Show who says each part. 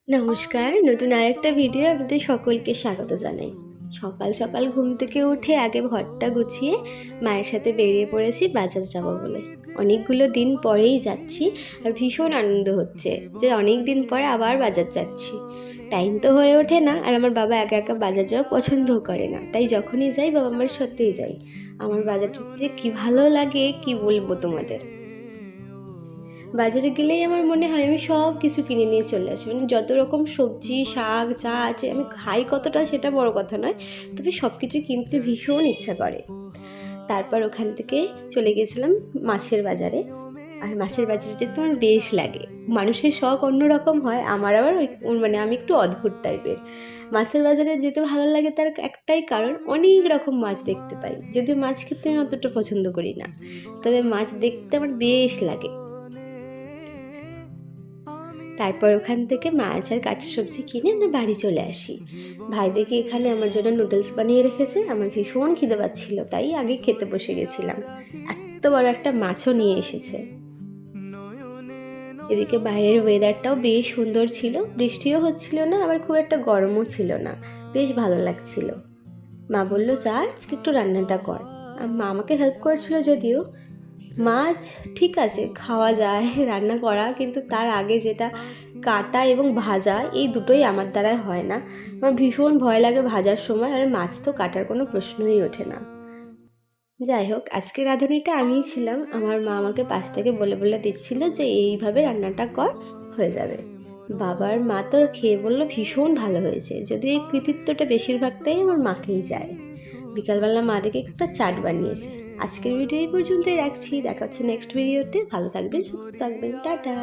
Speaker 1: নমস্কার, নতুন আরেকটা ভিডিও আপনাদের সকলকে স্বাগত জানাই। সকাল সকাল ঘুম থেকে উঠে আগে ঘরটা গুছিয়ে মায়ের সাথে বেরিয়ে পড়েছি বাজার যাব বলে। অনেকগুলো দিন পরেই যাচ্ছি আর ভীষণ আনন্দ হচ্ছে যে অনেক দিন পরে আবার বাজার যাচ্ছি। টাইম তো হয়ে ওঠে না, আর আমার বাবা একা একা বাজার যাওয়া পছন্দও করে না, তাই যখনই যাই বাবা মার সাথেই যাই। আমার বাজারটা যে কী ভালো লাগে কি বলবো তোমাদের। বাজারে গেলেই আমার মনে হয় আমি সব কিছু কিনে নিয়ে চলে আসি, মানে যত রকম সবজি শাক যা আছে আমি খাই কতটা সেটা বড় কথা নয়, তবে সব কিছু কিনতে ভীষণ ইচ্ছা করে। তারপর ওখান থেকে চলে গেছিলাম মাছের বাজারে। আর মাছের বাজারে যেতে আমার বেশ লাগে। মানুষের শখ অন্যরকম হয়, আমার আবার মানে আমি একটু অদ্ভুত টাইপের। মাছের বাজারে যেতে ভালো লাগে তার একটাই কারণ, অনেক রকম মাছ দেখতে পাই। যদিও মাছ খেতে আমি অতটা পছন্দ করি না, তবে মাছ দেখতে আমার বেশ লাগে। তারপর ওখান থেকে মাছ আর কাঁচা সবজি কিনে আমরা বাড়ি চলে আসি। ভাই দেখি এখানে আমার জন্য নুডলস বানিয়ে রেখেছে, আমার ভীষণ খিদে পাচ্ছিল, তাই আগে খেতে বসে গেছিলাম। এত বড় একটা মাছও নিয়ে এসেছে। এদিকে বাইরের ওয়েদারটাও বেশ সুন্দর ছিল, বৃষ্টিও হচ্ছিল না, আবার খুব একটা গরমও ছিল না, বেশ ভালো লাগছিল। মা বলল যা একটু রান্নাটা কর। আর মা আমাকে হেল্প করেছিল যদিও। মাছ ঠিক আছে খাওয়া যায় রান্না করা, কিন্তু তার আগে যেটা কাটা এবং ভাজা, এই দুটোই আমার দ্বারাই হয় না। আমার ভীষণ ভয় লাগে ভাজার সময়, আর মাছ তো কাটার কোনো প্রশ্নই ওঠে না। যাই হোক, আজকের রাঁধুনিটা আমিই ছিলাম। আমার মা আমাকে পাশ থেকে বলে বলে দিচ্ছিল যে এইভাবে রান্নাটা কর, হয়ে যাবে। বাবার মা তো খেয়ে বললো ভীষণ ভালো হয়েছে, যদিও এই কৃতিত্বটা বেশিরভাগটাই আমার মাকেই যায়। বিকালবেলা মা দেখে একটা চাট বানিয়েছে। আজকের ভিডিও এই পর্যন্তই রাখছি, দেখা হচ্ছে নেক্সট ভিডিওতে। ভালো থাকবেন, সুস্থ থাকবেন, টাটা।